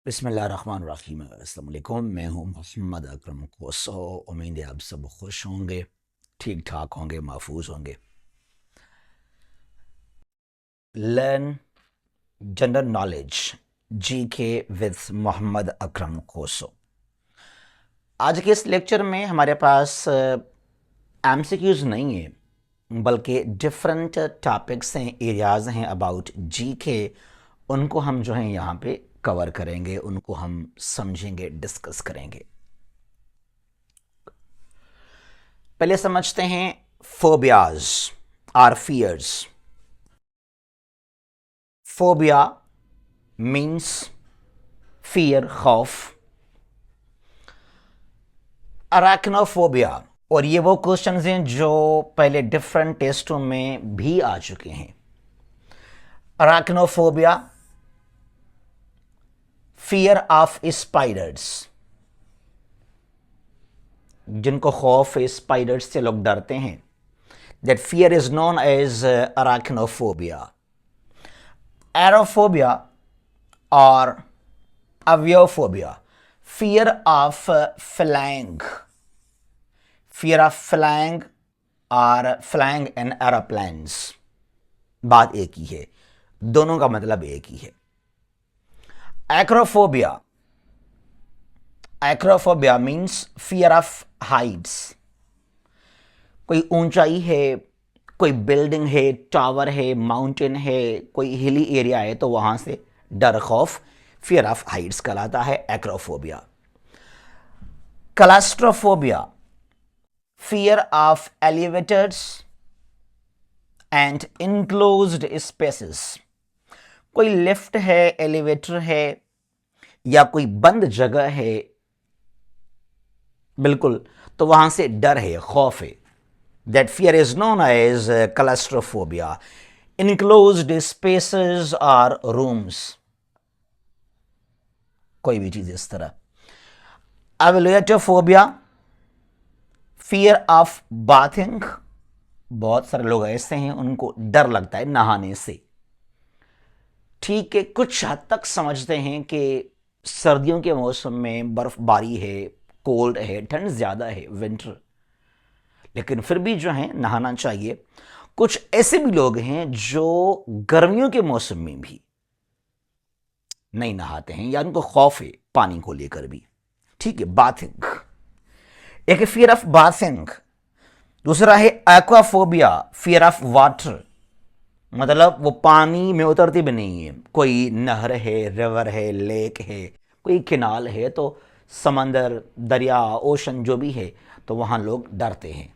बिस्मिल्लाहिर्रहमानिर्रहीम। अस्सलाम वालेकुम। मैं हूँ मोहम्मद अकरम कोसो। उम्मीद है आप सब खुश होंगे, ठीक ठाक होंगे, महफूज होंगे। Learn general knowledge GK with Mohammad Akram कोसो। आज के इस लेक्चर में हमारे पास एमसीक्यूज नहीं है, बल्कि डिफरेंट टॉपिक्स हैं, एरियाज़ हैं अबाउट जीके। उनको हम जो है यहाँ पे कवर करेंगे, उनको हम समझेंगे, डिस्कस करेंगे। पहले समझते हैं phobias are fears. Phobia means fear, खौफ। अराकनोफोबिया, और ये वो क्वेश्चंस हैं जो पहले डिफरेंट टेस्टों में भी आ चुके हैं। अराकनोफोबिया, फियर ऑफ स्पाइडर्स, जिनको खौफ है स्पाइडर्स से, लोग डरते हैं। That fear is known as arachnophobia. Aerophobia और aviophobia, fear of flying. Fear of flying और फ्लाइंग इन एरोप्लेन्स, बात एक ही है, दोनों का मतलब एक ही है। Acrophobia, acrophobia means fear of Heights. कोई ऊंचाई है, कोई बिल्डिंग है, टावर है, माउंटेन है, कोई हिली एरिया है, तो वहां से डर, खौफ, फियर ऑफ हाइट्स कहलाता है acrophobia. Claustrophobia, fear of elevators and enclosed spaces. कोई लिफ्ट है, एलिवेटर है, या कोई बंद जगह है, बिल्कुल, तो वहां से डर है, खौफ है। That fear is known as claustrophobia. Enclosed spaces और रूम्स, कोई भी चीज इस तरह। Ablutophobia, fear of bathing. बहुत सारे लोग ऐसे हैं उनको डर लगता है नहाने से। ठीक है, कुछ हद तक समझते हैं कि सर्दियों के मौसम में बर्फबारी है, कोल्ड है, ठंड ज्यादा है, विंटर, लेकिन फिर भी जो है नहाना चाहिए। कुछ ऐसे भी लोग हैं जो गर्मियों के मौसम में भी नहीं नहाते हैं, या उनको खौफ है पानी को लेकर भी। ठीक है, बाथिंग एक फियर ऑफ बाथिंग। दूसरा है एक्वाफोबिया, फियर ऑफ वाटर, मतलब वो पानी में उतरती भी नहीं है। कोई नहर है, रिवर है, लेक है, कोई किनाल है, तो समंदर, दरिया, ओशन जो भी है, तो वहां लोग डरते हैं।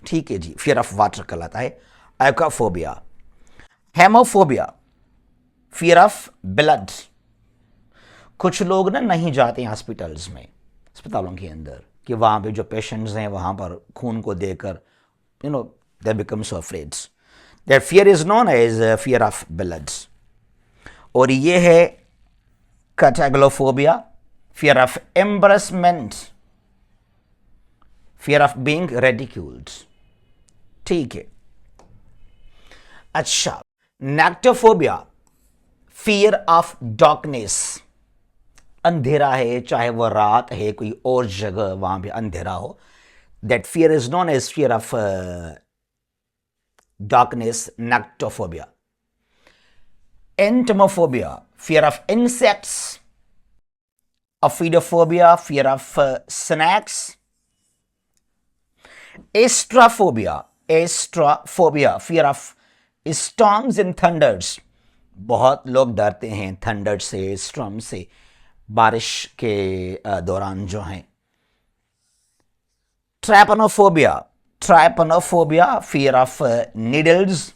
ठीक है जी, फियर ऑफ वाटर कहलाता है aquaphobia. Haemophobia, fear of blood. कुछ लोग ना नहीं जाते हैं हॉस्पिटल्स में, अस्पतालों के अंदर, कि वहां पे जो पेशेंट्स हैं वहां पर खून को देकर they become so afraid. That fear is known as fear of blood. और ये है catagelophobia, fear of embarrassment, fear of being ridiculed. ठीक है, अच्छा। Nyctophobia, fear of darkness. अंधेरा है, चाहे वह रात है, कोई और जगह वहां पे अंधेरा हो, that fear is known as fear of darkness, nyctophobia. Entomophobia, fear of insects. Ophidophobia, fear of snakes. Astraphobia, fear of storms and thunders. बहुत लोग डरते हैं थंडर से, स्टॉर्म से, बारिश के दौरान जो हैं। ट्रैपनोफोबिया, फियर ऑफ नीडल्स।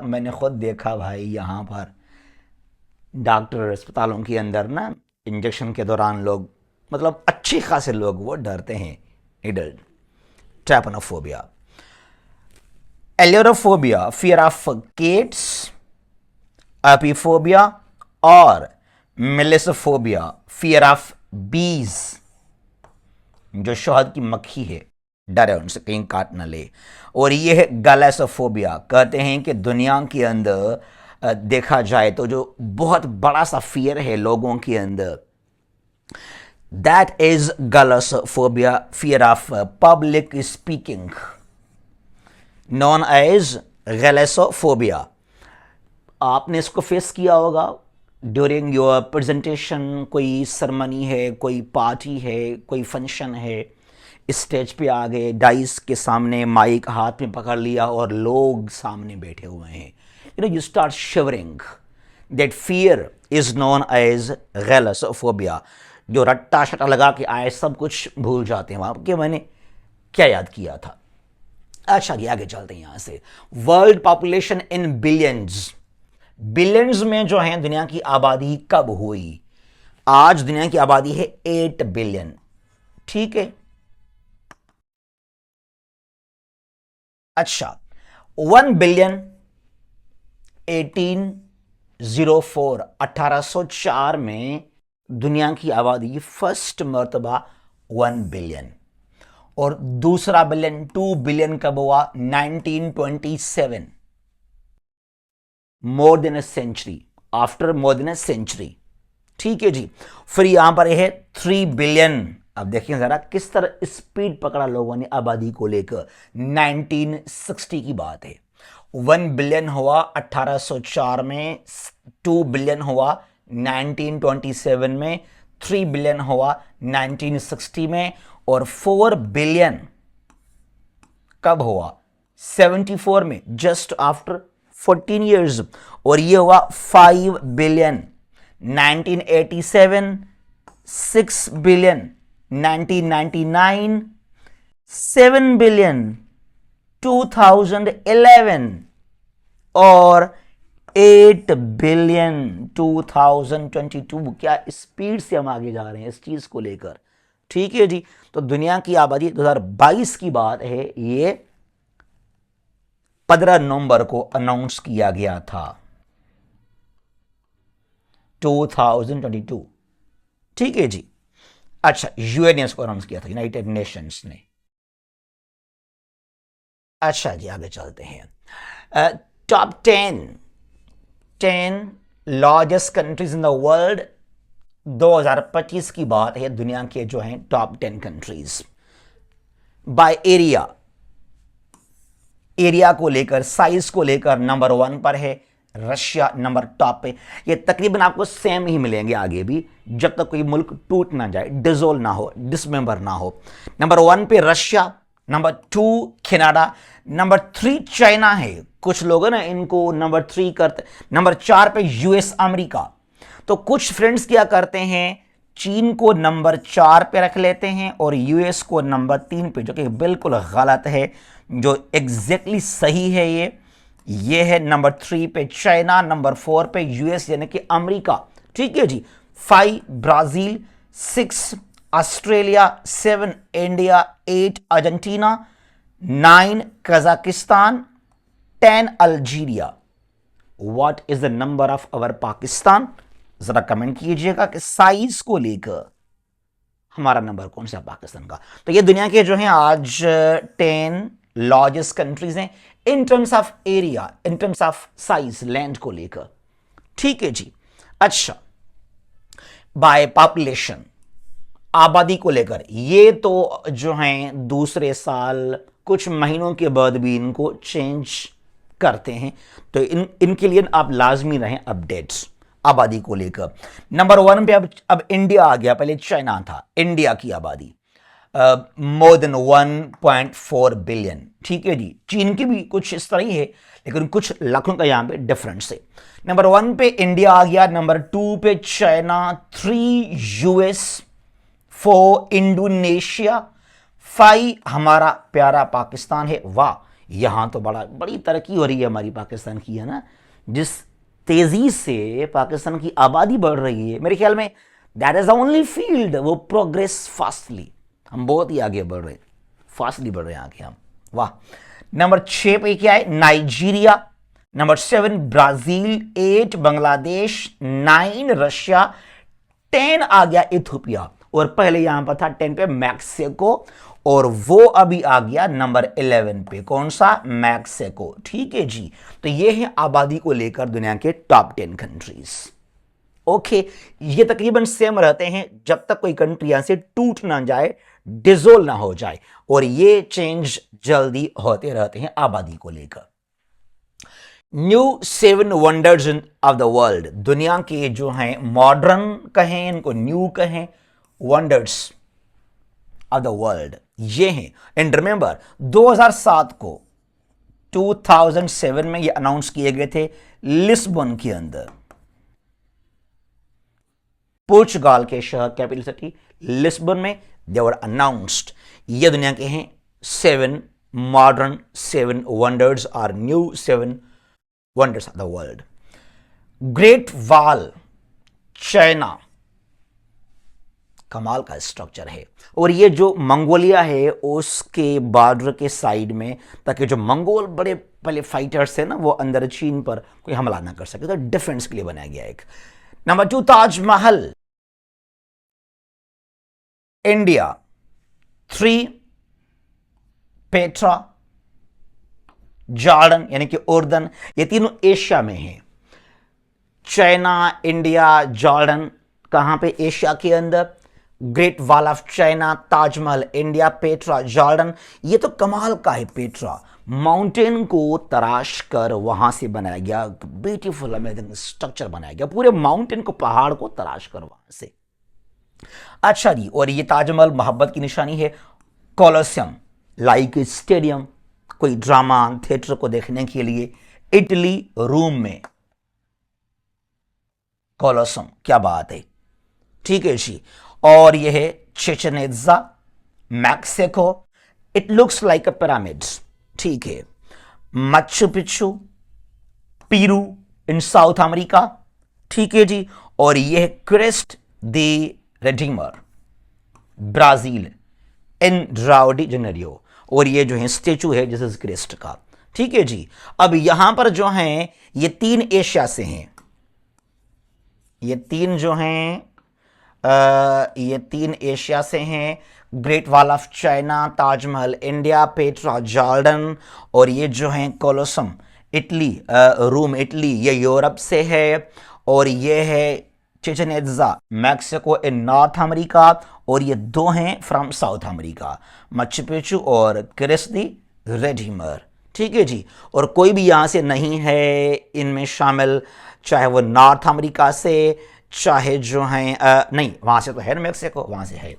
मैंने खुद देखा भाई, यहाँ पर डॉक्टर अस्पतालों के अंदर ना इंजेक्शन के दौरान लोग, मतलब अच्छे खासे लोग वो डरते हैं needle. Trypanophobia. Ailurophobia, fear of cats. Apiphobia और मेलिसोफोबिया, फियर ऑफ बीज, जो शहद की मक्खी है, डर है उनसे, कहीं काट न ले। और ये है गैलेसोफोबिया, कहते हैं कि दुनिया के अंदर देखा जाए तो जो बहुत बड़ा सा फियर है लोगों के अंदर, that is glossophobia, fear of public speaking, known as glossophobia. आपने इसको फेस किया होगा ड्यूरिंग योर प्रेजेंटेशन। कोई सरमनी है, कोई पार्टी है, कोई फंक्शन है, स्टेज पे आ गए, डाइस के सामने माइक हाथ में पकड़ लिया और लोग सामने बैठे हुए हैं, you start shivering. That fear is known as गैलोसोफोबिया। जो रट्टा शट्टा लगा के आए सब कुछ भूल जाते हैं वहां कि मैंने क्या याद किया था। अच्छा, आगे चलते हैं यहां से। World population in billions, billions में जो है दुनिया की आबादी कब हुई? आज दुनिया की आबादी है 8 बिलियन, ठीक है। अच्छा, 1 बिलियन 1804, 1804 में दुनिया की आबादी फर्स्ट मर्तबा 1 बिलियन, और दूसरा बिलियन 2 बिलियन कब हुआ? 1927, more than a century, after more than a century, ठीक है जी। फिर यहां पर है 3 बिलियन। अब देखिए जरा किस तरह स्पीड पकड़ा लोगों ने आबादी को लेकर। 1960 की बात है, 1 बिलियन हुआ 1804 में, 2 बिलियन हुआ 1927 में, 3 बिलियन हुआ 1960 में, और 4 बिलियन कब हुआ? 74 में, जस्ट आफ्टर 14 इयर्स। और ये हुआ 5 बिलियन 1987, 6 बिलियन 1999, 7 बिलियन 2011, और 8 बिलियन 2022। क्या स्पीड से हम आगे जा रहे हैं इस चीज को लेकर, ठीक है जी। तो दुनिया की आबादी 2022 की बात है, ये 15 नवंबर को अनाउंस किया गया था, 2022, ठीक है जी। अच्छा, यूएन ने इसको अनाउंस किया था, यूनाइटेड नेशंस ने। अच्छा जी, आगे चलते हैं। Top 10 largest countries in the world, 2025 की बात है। दुनिया के जो हैं top 10 countries by area, area को लेकर, साइज को लेकर नंबर 1 पर है रशिया, नंबर टॉप पे। ये तकरीबन आपको सेम ही मिलेंगे आगे भी, जब तक कोई मुल्क टूट ना जाए, डिसोल्व ना हो, डिसमेंबर ना हो। नंबर 1 पे Russia, number 2 Canada, number 3 China है। कुछ लोग ना इनको नंबर 3 करते। नंबर 4 पे यूएस अमेरिका। तो कुछ फ्रेंड्स क्या करते हैं, चीन को नंबर 4 पे रख लेते हैं और यूएस को नंबर 3 पे, जो कि बिल्कुल गलत है। जो एग्जैक्टली सही है ये है नंबर 3 पे चाइना, नंबर 4 पे यूएस यानी कि अमेरिका, ठीक है जी। 5 Brazil, 6 Australia, 7 India, 8 Argentina, 9 Kazakhstan, 10 Algeria. What is the number of our Pakistan? जरा कमेंट कीजिएगा कि साइज को लेकर हमारा नंबर कौन सा पाकिस्तान का। तो ये दुनिया के जो हैं आज 10 लार्जेस्ट कंट्रीज हैं in terms of area, in terms of size, land को लेकर, ठीक है जी। अच्छा, बाय पॉपुलेशन, आबादी को लेकर, ये तो जो हैं दूसरे साल कुछ महीनों के बाद भी इनको चेंज करते हैं, तो इनके लिए आप लाजमी रहें अपडेट्स आबादी को लेकर। नंबर 1 पे अब इंडिया आ गया, पहले चाइना था। इंडिया की आबादी मोर देन 1.4 बिलियन, ठीक है जी। चीन की भी कुछ इस तरह ही है, लेकिन कुछ लाखों का यहां पे डिफरेंस है। नंबर 1 पे इंडिया आ गया, नंबर 2 पे चाइना, 3 यूएस, 4 इंडोनेशिया, 5 हमारा प्यारा पाकिस्तान है। वाह, यहां तो बड़ी तरक्की हो रही है हमारी पाकिस्तान की, है ना। जिस तेजी से पाकिस्तान की आबादी बढ़ रही है, मेरे ख्याल में that is the only field वो प्रोग्रेस फास्टली, हम बहुत ही आगे बढ़ रहे हैं, फास्टली बढ़ रहे हैं आगे हम। वाह। नंबर 6 पे क्या है? Nigeria, number 7 Brazil, 8 Bangladesh, 9 Russia, 10 आ गया इथियोपिया, और पहले यहां पर था 10 पे मैक्सिको। और वो अभी आ गया नंबर 11 पे। कौन सा? मैक्सिको। ठीक है जी। तो ये है आबादी को लेकर दुनिया के टॉप 10 कंट्रीज। ओके, ये तकरीबन सेम रहते हैं जब तक कोई कंट्री यहां से टूट ना जाए, डिसोल्व ना हो जाए, और ये चेंज जल्दी होते रहते हैं आबादी को लेकर। New 7 wonders of the world, दुनिया के जो हैं मॉडर्न कहें, इनको न्यू कहें, वंडर्स ऑफ द वर्ल्ड ये हैं। एंड रिमेंबर 2007 को 2007 में ये अनाउंस किए गए थे लिस्बन के अंदर, पुर्तगाल के शहर कैपिटल सिटी लिस्बन में दे वर अनाउंस्ड। ये दुनिया के हैं 7 मॉडर्न 7 वंडर्स और new 7 wonders of the world. Great wall China, कमाल का स्ट्रक्चर है। और ये जो मंगोलिया है उसके बॉर्डर के साइड में, ताकि जो मंगोल बड़े पहले फाइटर्स है ना वो अंदर चीन पर कोई हमला ना कर सके, तो डिफेंस के लिए बनाया गया एक। Number 2 Taj Mahal India. 3 Petra Jordan यानी कि उर्दन, ये तीनों एशिया में हैं। चाइना, इंडिया, जॉर्डन कहां पे? एशिया के अंदर। Great wall of China, Taj Mahal India, Petra Jordan. ये तो कमाल का है। पेट्रा माउंटेन को तराश कर वहां से बनाया गया, ब्यूटीफुल अमेजिंग स्ट्रक्चर बनाया गया, पूरे माउंटेन को, पहाड़ को तराश कर वहां से। अच्छा जी, और ये ताजमहल मोहब्बत की निशानी है। कोलोसियम लाइक स्टेडियम, कोई ड्रामा थिएटर को देखने के लिए, इटली रोम में कोलोसियम, क्या बात है। ठीक है जी। और यह है Chichen इत्जा Mexico, it looks like a pyramid. ठीक है। मच्चू पिच्चू पीरू इन साउथ अमेरिका। ठीक है जी। और यह Christ the रेडीमर Brazil in Rao de Janeiro, और ये जो है स्टेचू है जीसस क्रिस्ट का। ठीक है जी। अब यहां पर जो हैं ये 3 एशिया से हैं, ये 3 जो हैं ये 3 एशिया से हैं। Great wall of China, Taj Mahal India, Petra Jordan, और ये जो हैं कोलोसम इटली, रोम इटली, ये यूरोप से है। और ये है चिचेन इत्जा मैक्सिको इन नॉर्थ अमेरिका, और ये 2 हैं फ्रॉम साउथ अमेरिका, मच्चू पिच्चू और क्रिस्ट द रेडीमर। ठीक है जी। और कोई भी यहां से नहीं है इनमें शामिल, चाहे वो नॉर्थ अमेरिका से, चाहे जो हैं नहीं, वहां से तो है मैक्सिको, वहां से है,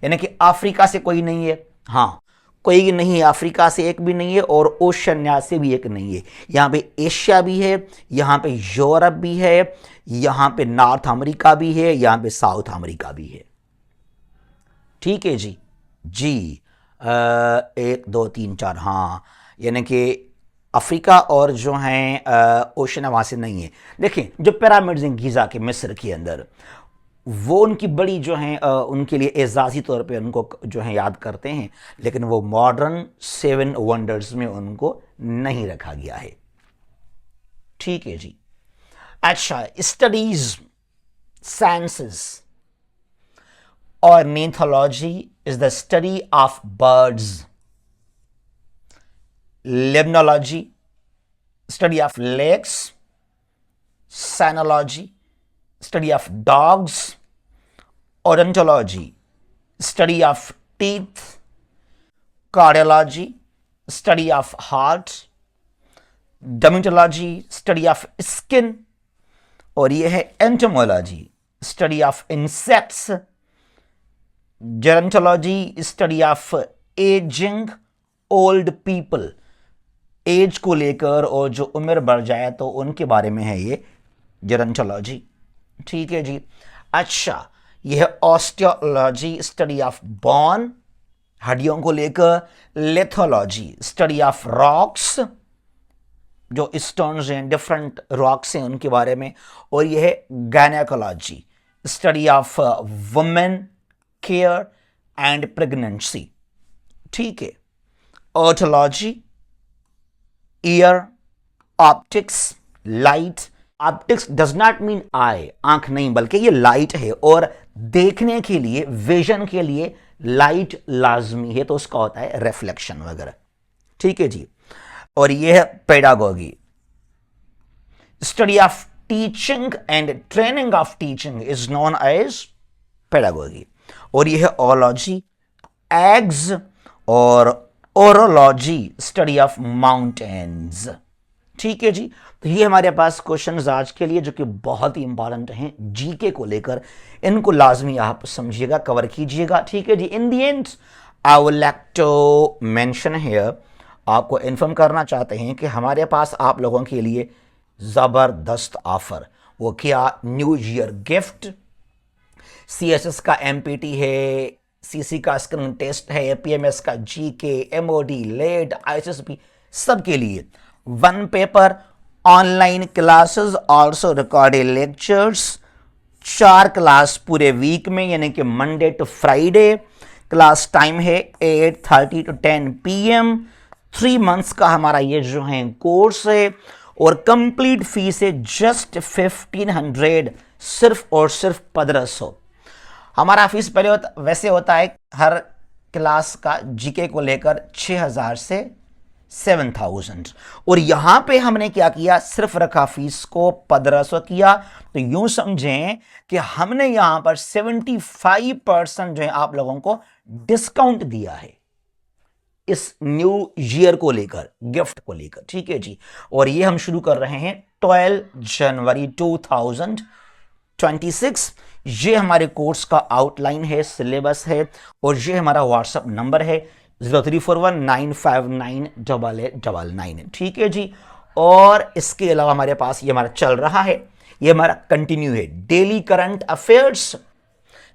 यानी कि अफ्रीका से कोई नहीं है। हाँ, कोई नहीं है अफ्रीका से, एक भी नहीं है, और ओशनिया से भी एक नहीं है। यहाँ पे एशिया भी है, यहाँ पे यूरोप भी है, यहाँ पे नॉर्थ अमेरिका भी है, यहाँ पे साउथ अमेरिका भी है। ठीक है जी। जी 1 2 3 4, हाँ, यानी कि अफ्रीका और जो हैं ओशन वहाँ से नहीं है। देखें जो पिरामिड्स हैं गीज़ा के मिस्र के अंदर, वो उनकी बड़ी जो हैं उनके लिए एजाज़ी तौर पे उनको जो है याद करते हैं, लेकिन वो मॉडर्न 7 वंडर्स में उनको नहीं रखा गया है। ठीक है जी। अच्छा, स्टडीज साइंसेस और mythology is the study of birds. Limnology, study of lakes. Cynology, study of dogs. Odontology, study of teeth. Cardiology, study of heart. Dermatology, study of skin. और ये है entomology, study of insects. Gerontology, study of ageing old people, age को लेकर और जो उम्र बढ़ जाए तो उनके बारे में है ये जेरोंटोलॉजी। ठीक है जी। अच्छा, यह है ऑस्टियोलॉजी, स्टडी ऑफ बोन, हड्डियों को लेकर। लिथोलॉजी, स्टडी ऑफ रॉक्स, जो स्टोन्स हैं, डिफरेंट रॉक्स हैं उनके बारे में। और यह है gynaecology, study of women care and pregnancy. ठीक है। Orthology, year, optics, light. Optics does not mean I, आंख नहीं, बल्कि ये लाइट है, और देखने के लिए, विजन के लिए लाइट लाजमी है तो उसका होता है रिफ्लेक्शन वगैरह, ठीक है जी। और ये है pedagogy, study of teaching and training of teaching is known as pedagogy. और ये है ओलॉजी, एग्स और ओरोलॉजी, स्टडी ऑफ माउंटेन्स, ठीक है जी। तो ये हमारे पास क्वेश्चंस आज के लिए जो कि बहुत ही इंपॉर्टेंट हैं जीके को लेकर, इनको लाजमी आप समझिएगा, कवर कीजिएगा, ठीक है जी। In the end I would like to mention here, आपको इन्फॉर्म करना चाहते हैं कि हमारे पास आप लोगों के लिए जबरदस्त ऑफर, वो क्या, न्यू ईयर गिफ्ट, सीएसएस का एमपीटी है, सीसी का स्क्रीन टेस्ट है, पीएमएस का जीके, एमओडी, लेट, आईएसएसपी, सबके लिए 1 paper, online classes, also recorded lectures, 4 class पूरे वीक में, यानी कि Monday to Friday. Class time है 8:30 to 10 PM। 3 मंथ्स का हमारा ये जो है कोर्स है, और कंप्लीट फीस है जस्ट 1500, सिर्फ और सिर्फ 1500। हमारा फीस पहले वैसे होता है हर क्लास का जीके को लेकर 6000 से 7000, और यहां पे हमने क्या किया, सिर्फ रखा फीस को 1500 किया। तो यूं समझें कि हमने यहां पर 75% जो है आप लोगों को डिस्काउंट दिया है इस न्यू ईयर को लेकर, गिफ्ट को लेकर, ठीक है जी। और ये हम शुरू कर रहे हैं 12 जनवरी 2026। ये हमारे कोर्स का आउटलाइन है, सिलेबस है, और ये हमारा व्हाट्सएप नंबर है 0341959889, ठीक है जी। और इसके अलावा हमारे पास ये हमारा चल रहा है, ये हमारा कंटिन्यू है, daily current affairs,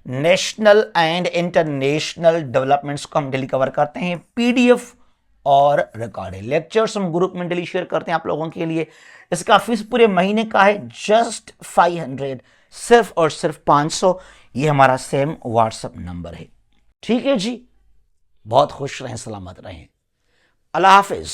national and international developments को हम डेली कवर करते हैं, पीडीएफ और रिकॉर्डेड लेक्चर्स हम ग्रुप में डेली शेयर करते हैं आप लोगों के लिए। इसका फीस पूरे महीने का है जस्ट 500, सिर्फ और सिर्फ 500। ये हमारा सेम व्हाट्सएप नंबर है, ठीक है जी। बहुत खुश रहें, सलामत रहें, अल्लाह हाफिज।